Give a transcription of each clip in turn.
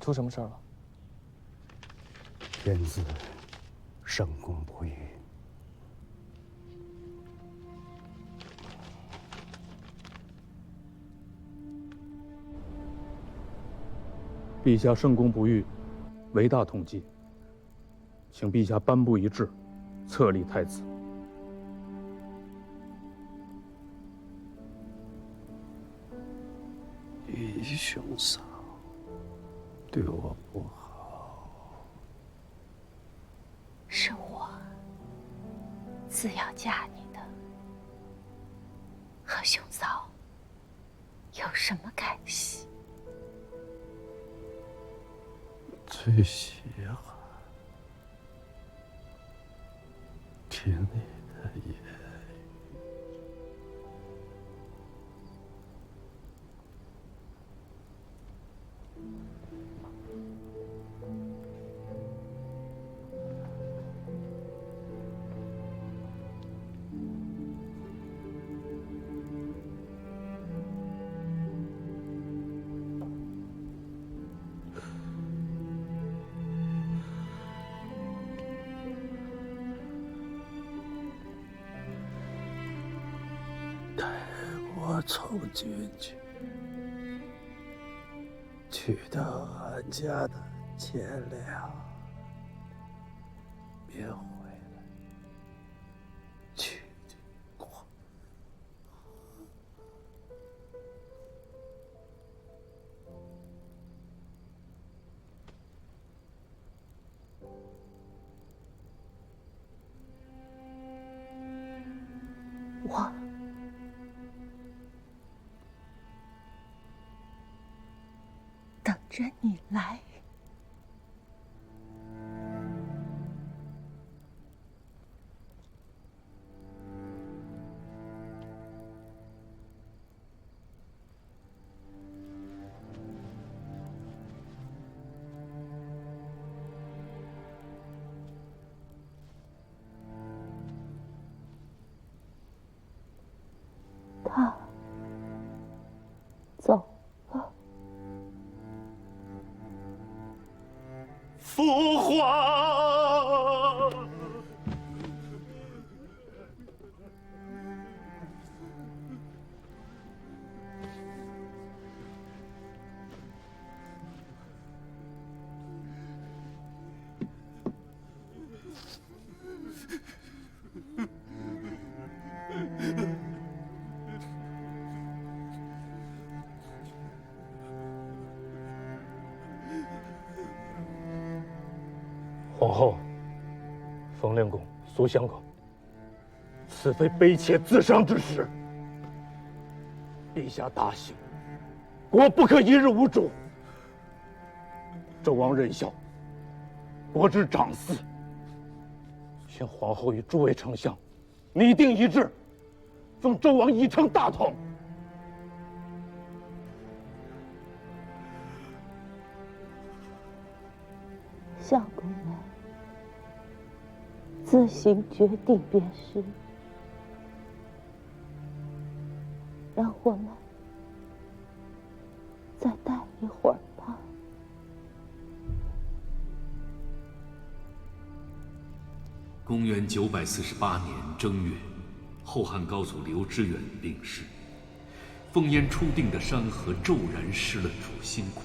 出什么事儿了？天子圣公不虞。陛下圣公不虞，为大统计，请陛下颁布一制，册立太子。义兄嫂对我不好，是我自要嫁你的，和兄嫂有什么干系？最稀罕听你的言语。我从军去到俺家的钱粮，别回来去地过。我等着你来。他走了。父皇，皇后，冯令公、苏相公，此非卑怯自伤之时。陛下大幸，国不可一日无主。周王任孝，国之长嗣，宣皇后与诸位丞相拟定一制，封周王以称大统。相公们自行决定便是，让我们再待一会儿吧。公元948年正月，后汉高祖刘知远病逝，烽烟初定的山河骤然失了主心骨。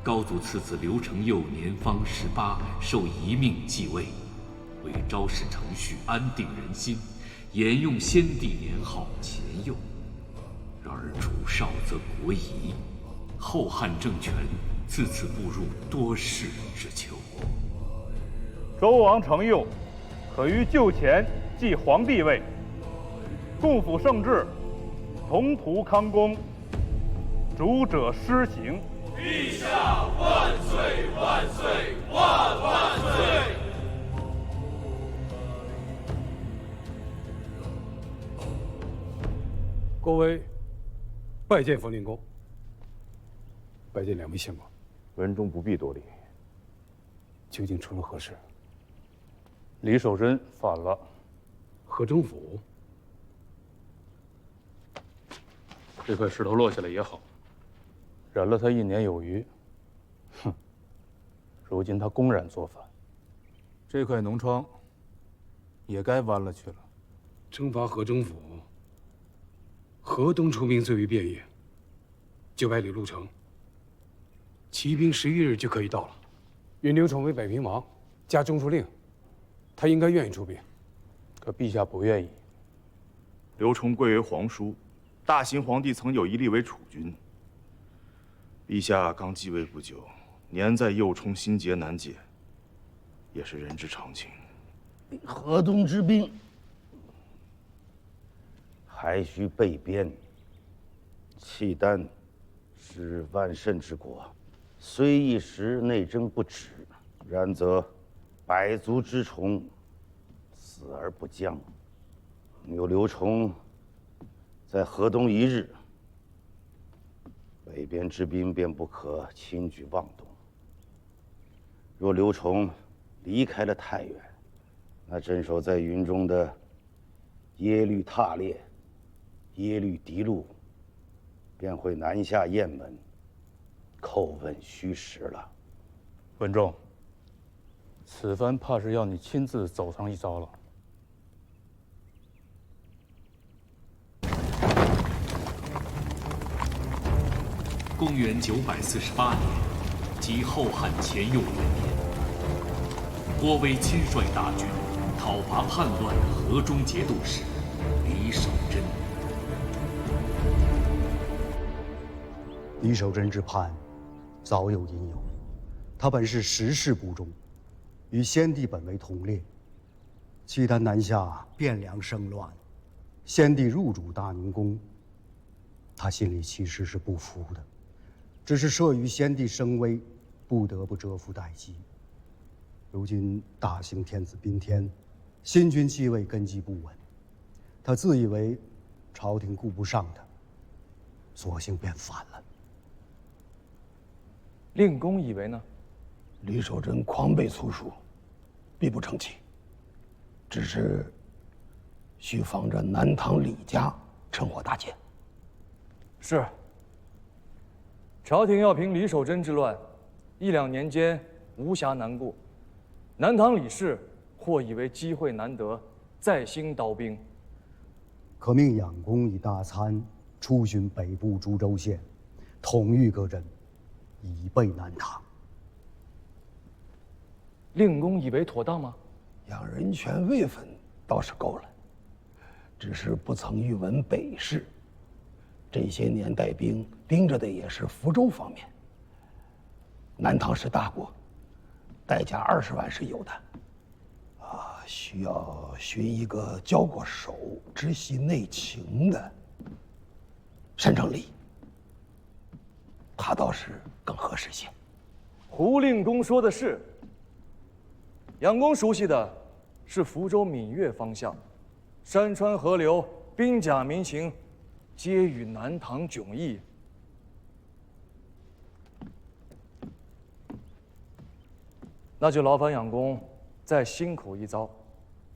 高祖次子刘承佑年方18，受遗命继位，为昭示程序，安定人心，沿用先帝年号前佑。然而主少则国疑，后汉政权自此步入多事之秋。周王承佑可于就前继皇帝位，共辅圣制，同图康公，主者施行。陛下万岁万岁万万岁！各位，拜见冯令公，拜见两位相公。文中不必多礼。究竟出了何事？李守贞反了。何征甫？这块石头落下来也好，忍了他1年有余，如今他公然作反，这块农庄也该弯了去了。征伐河中府，河东出兵最为便业，900里路程，骑兵11日就可以到了。允刘崇为北平王，加中书令，他应该愿意出兵。可陛下不愿意。刘崇贵为皇叔，大秦皇帝曾有一立为储君。陛下刚继位不久，年在右冲，心结难解，也是人之常情。河东之兵，还需备边。契丹是万甚之国，虽一时内争不止，然则百足之虫，死而不僵。有刘崇在河东一日，北边之兵便不可轻举妄动。若刘崇离开了太原，那镇守在云中的耶律踏烈、耶律狄禄，便会南下雁门，叩问虚实了。文仲，此番怕是要你亲自走上一遭了。公元948年，即后汉乾佑元年，郭威亲率大军讨伐叛乱的河中节度使李守贞。李守贞之叛，早有因由。他本是时势不中，与先帝本为同列。契丹南下，汴梁生乱，先帝入主大明宫，他心里其实是不服的，只是慑于先帝声威，不得不蛰伏待机。如今大兴天子宾天，新君继位根基不稳，他自以为朝廷顾不上他，索性便反了。令公以为呢？李守贞狂悖粗疏，必不成器。只是需防着南唐李家趁火打劫。是。朝廷要平李守贞之乱，1、2年间无暇难顾。南唐李氏或以为机会难得，再兴刀兵。可命养公以大参出巡北部株洲县，统御各镇，以备南唐。令公以为妥当吗？养人权位分倒是够了，只是不曾预闻北事。这些年带兵盯着的也是福州方面。南唐是大国，代价20万是有的。需要寻一个交过手、知悉内情的单正礼，他倒是更合适些。胡令公说的是。养公熟悉的是福州闽粤方向，山川河流、兵甲民情，皆与南唐迥异。那就劳烦养公再辛苦一遭，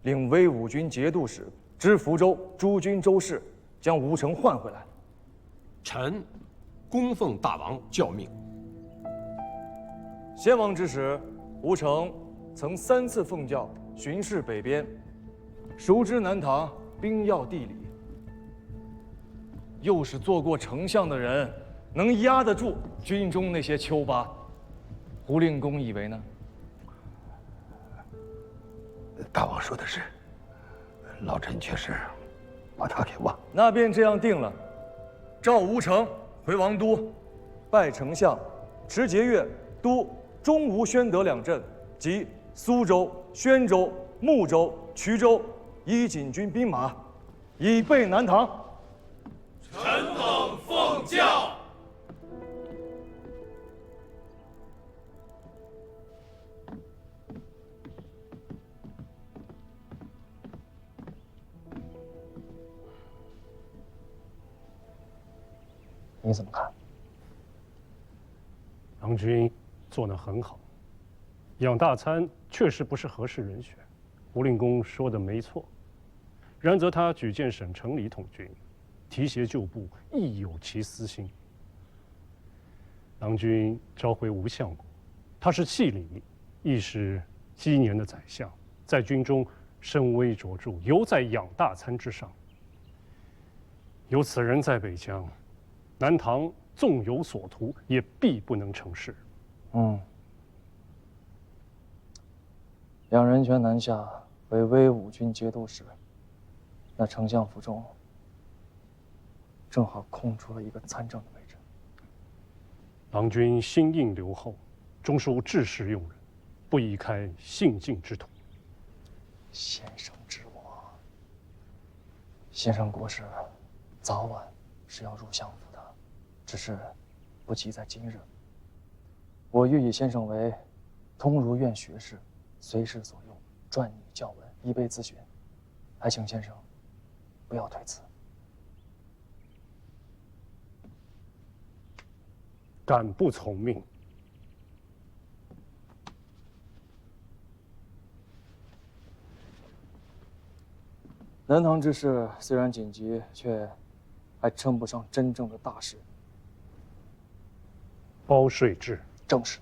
领威武军节度使知福州诸军州事，将吴成换回来。臣恭奉大王教命。先王之时，吴成曾3次奉教巡视北边，熟知南唐兵要地理。又是做过丞相的人，能压得住军中那些丘巴。胡令公以为呢？大王说的是，老臣却是把他给忘。那便这样定了，召吴成回王都，拜丞相，持节钺、都、中吴、宣德2镇及苏州、宣州、睦州、衢州，依锦军兵马，以备南唐。臣等奉教。你怎么看？郎君做得很好，养大参确实不是合适人选。胡令公说的没错，然则他举荐沈成礼统军，提携旧部，亦有其私心。郎君召回吴相国，他是契里，亦是鸡年的宰相，在军中声威卓著，犹在养大参之上。有此人在北疆，南唐纵有所图，也必不能成事。两人权南下为威武军节度使，那丞相府中正好空出了一个参政的位置。郎君心应留后，终属治世用人，不宜开信进之途。先生知我，先生国事早晚是要入相府的，只是不急在今日。我欲以先生为通儒院学士，随时所用，撰拟教文，以备咨询。还请先生不要推辞。敢不从命？南唐之事虽然紧急，却还称不上真正的大事。包税制，正是。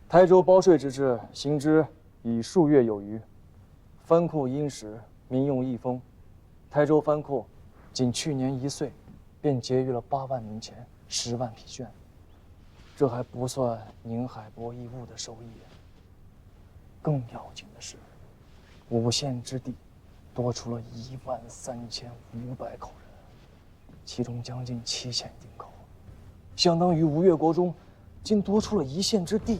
台州包税之制行之已数月有余，藩库殷实，民用一丰。台州藩库仅去年1岁，便结余了8万民钱，10万匹绢。这还不算宁海博弈物的收益。更要紧的是，5县之地多出了13500口人，其中将近7000丁口，相当于吴越国中竟多出了1县之地。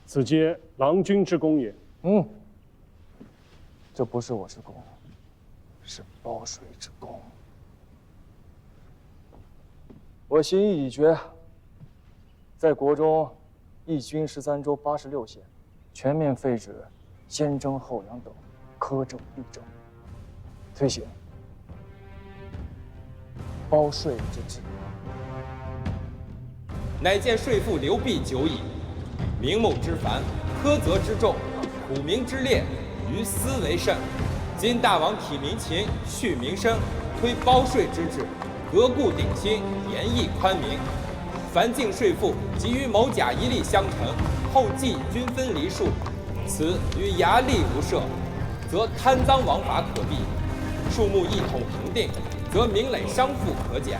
此皆郎君之功也。这不是我之功，是包税之功。我心意已决，在国中一军13州86县，全面废止先征后养等苛政弊政，推行包税之制。乃见税赋流弊久矣，名目之繁，苛责之重，苦民之烈，于斯为甚。今大王体民勤，恤民生，推包税之制，革故鼎新，严役宽明。凡境税赋及于某甲一例相承，后计均分厘数，此与衙吏无涉，则贪赃枉法可避；数目一统评定，则民累伤负可减。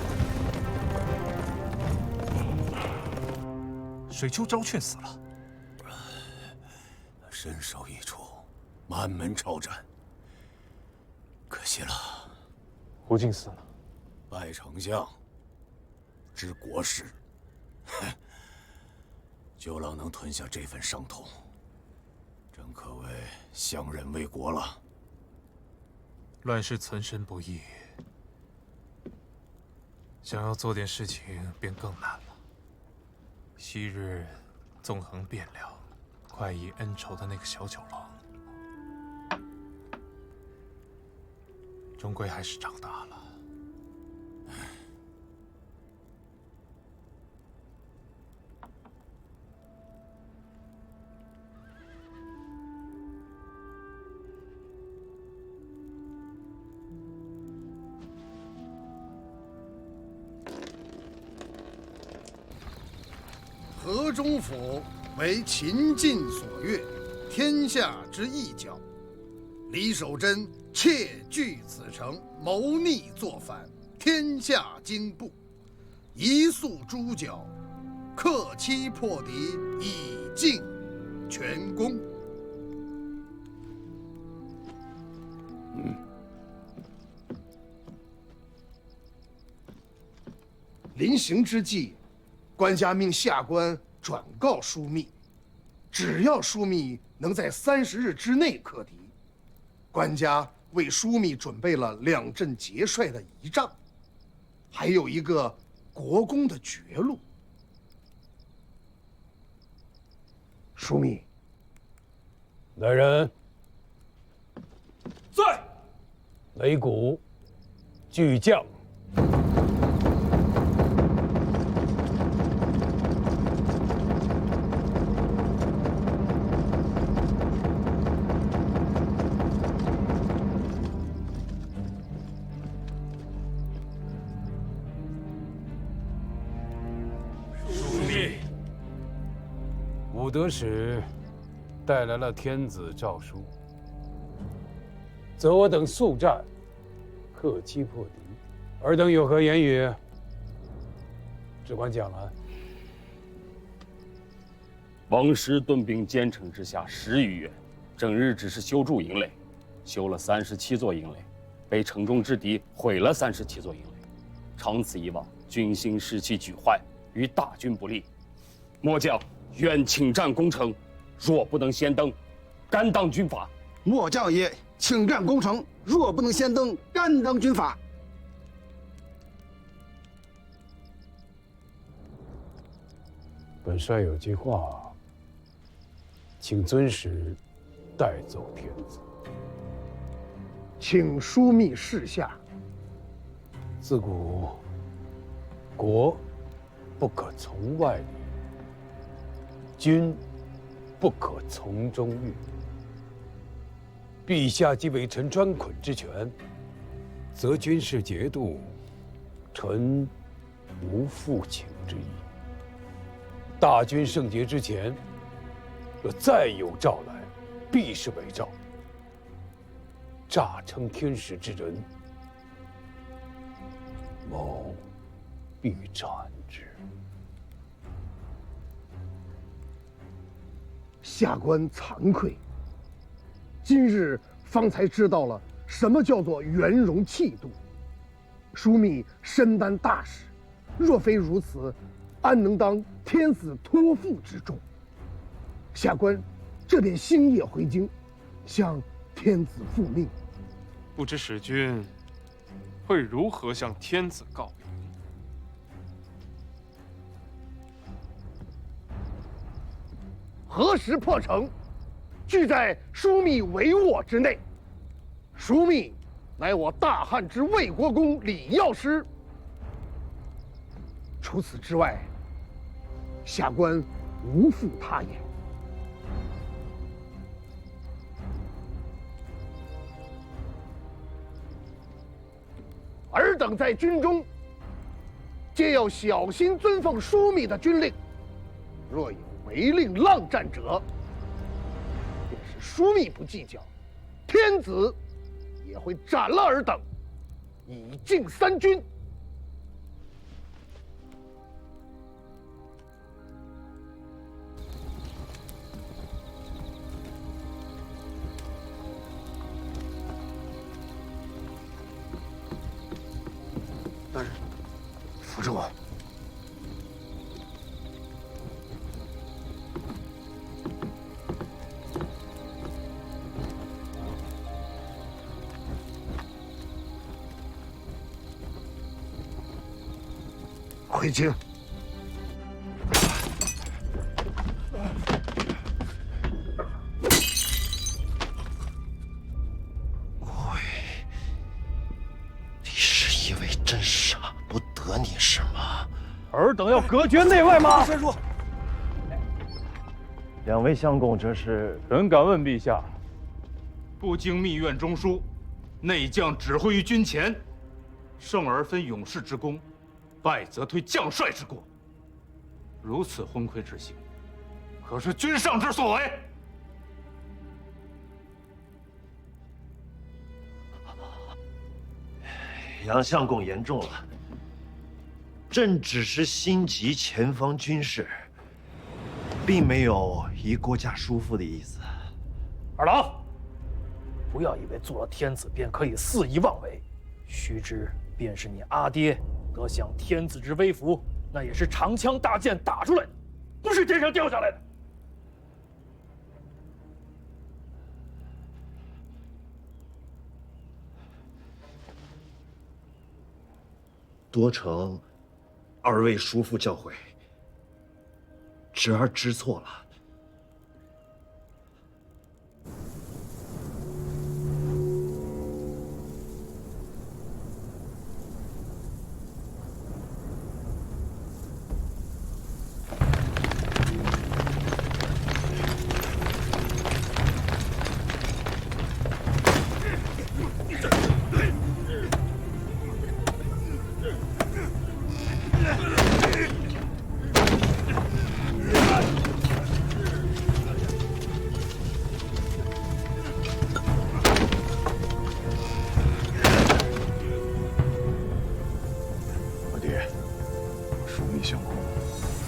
水丘招劝死了，身首异处，满门抄斩，可惜了。胡进死了，拜丞相，知国事，九郎能吞下这份伤痛，真可谓相忍为国了。乱世存身不易，想要做点事情便更难了。昔日纵横汴梁，快意恩仇的那个小九郎，终归还是长大了。河中府为秦晋所悦，天下之一角。李守贞窃据此城，谋逆作反，天下惊怖，一肃诛剿，克期破敌，以尽全功。临行之际，官家命下官转告枢密，只要枢密能在30日之内克敌，官家为枢密准备了2镇节帅的仪仗，还有一个国公的爵禄。枢密，来人，在。擂鼓，巨将。武德使带来了天子诏书，责我等速战，克期破敌。尔等有何言语？只管讲来。王师顿兵兼程之下10余月，整日只是修筑营垒，修了37座营垒，被城中之敌毁了37座营垒。长此以往，军心士气俱坏，于大军不利。末将愿请战攻城，若不能先登，甘当军法。末将也请战攻城，若不能先登，甘当军法。本帅有句话，请尊使带走天子。请枢密示下。自古国不可从外理，君不可从中御。陛下既为臣专捆之权，则军事节度，臣无复请之意。大军圣节之前，若再有诏来，必是伪诏，诈称天时之人，某必斩之。下官惭愧，今日方才知道了什么叫做圆融气度。枢密身担大事，若非如此，安能当天子托付之重？下官这便星夜回京，向天子复命。不知使君会如何向天子告明？何时破城，俱在枢密帷幄之内。枢密乃我大汉之魏国公李药师。除此之外，下官无复他言。尔等在军中，皆要小心遵奉枢密的军令。若有违令浪战者，便是枢密不计较，天子也会斩了尔等，以敬三军。大人，扶着我。回京。你是以为朕杀不得你是吗？尔等要隔绝内外吗？宣说，两位相公，这是？臣敢问陛下，不经密院中书，内将指挥于军前，胜而分勇士之功，败则推将帅之过。如此昏聩之行，可是君上之所为？杨相公言重了，朕只是心急前方军事，并没有移国家叔父的意思。二郎，不要以为做了天子便可以肆意妄为，须知便是你阿爹得享天子之威福，那也是长枪大剑打出来的，不是天上掉下来的。多承二位叔父教诲，侄儿知错了。枢密相公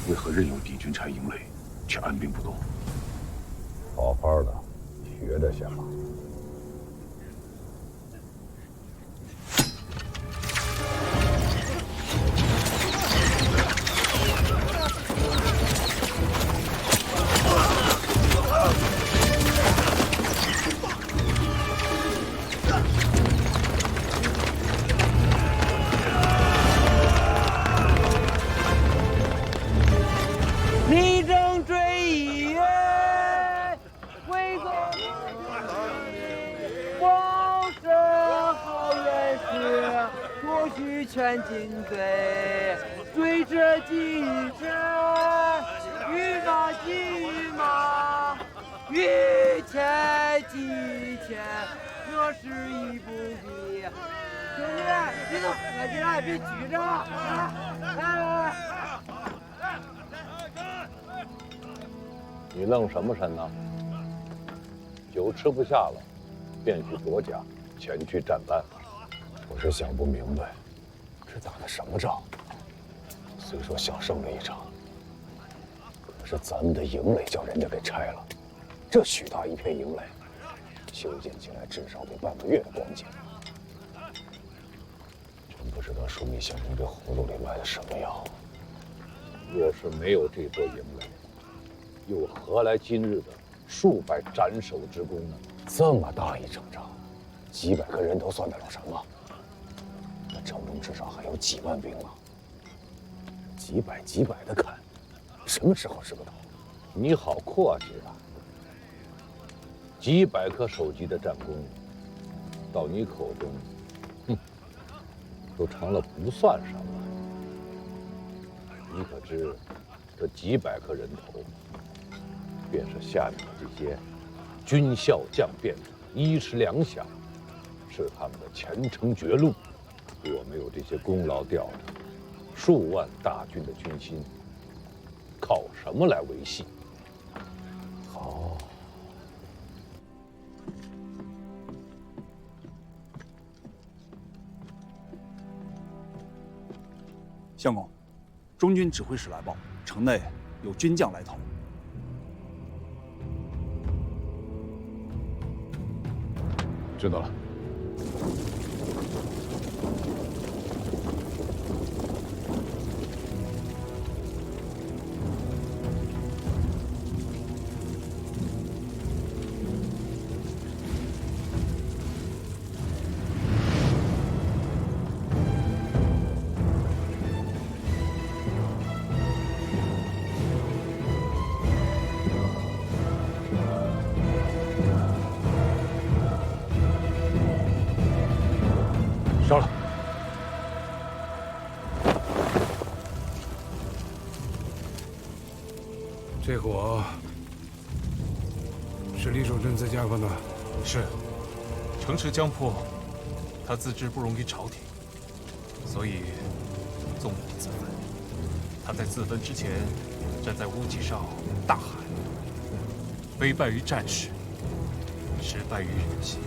为何任由敌军拆营垒，却按兵不动？好好的学着下。力争追忆，为国王身好远事，多须全尽醉。追者即之，欲马即欲马，欲前即前，若是亦不必。兄弟，你都喝起来，别拘着啊！来。你愣什么神呢？酒吃不下了，便去夺甲，前去战败。我是想不明白，这打的什么仗？虽说小胜了一场，可是咱们的营垒叫人家给拆了，这许大一片营垒，修建起来至少得半个月的光景。真不知道枢密相公这葫芦里卖的什么药。若是没有这座营垒，又何来今日的数百斩首之功呢？这么大一场仗，几百个人头算得了什么？那城中至少还有几万兵马，几百的砍，什么时候是个头？你好阔气啊！几百颗首级的战功，到你口中，都成了不算什么。你可知，这几百颗人头，便是下面的这些军校将变的衣食粮饷，是他们的前程绝路。若没有这些功劳吊着，数万大军的军心，靠什么来维系？好，相公，中军指挥使来报，城内有军将来投。知道了。烧了。这火是李守贞自家放的。是，城池将破，他自知不容于朝廷，所以纵火自焚。他在自焚之前，站在屋脊上大喊：“非败于战士，实败于人心。”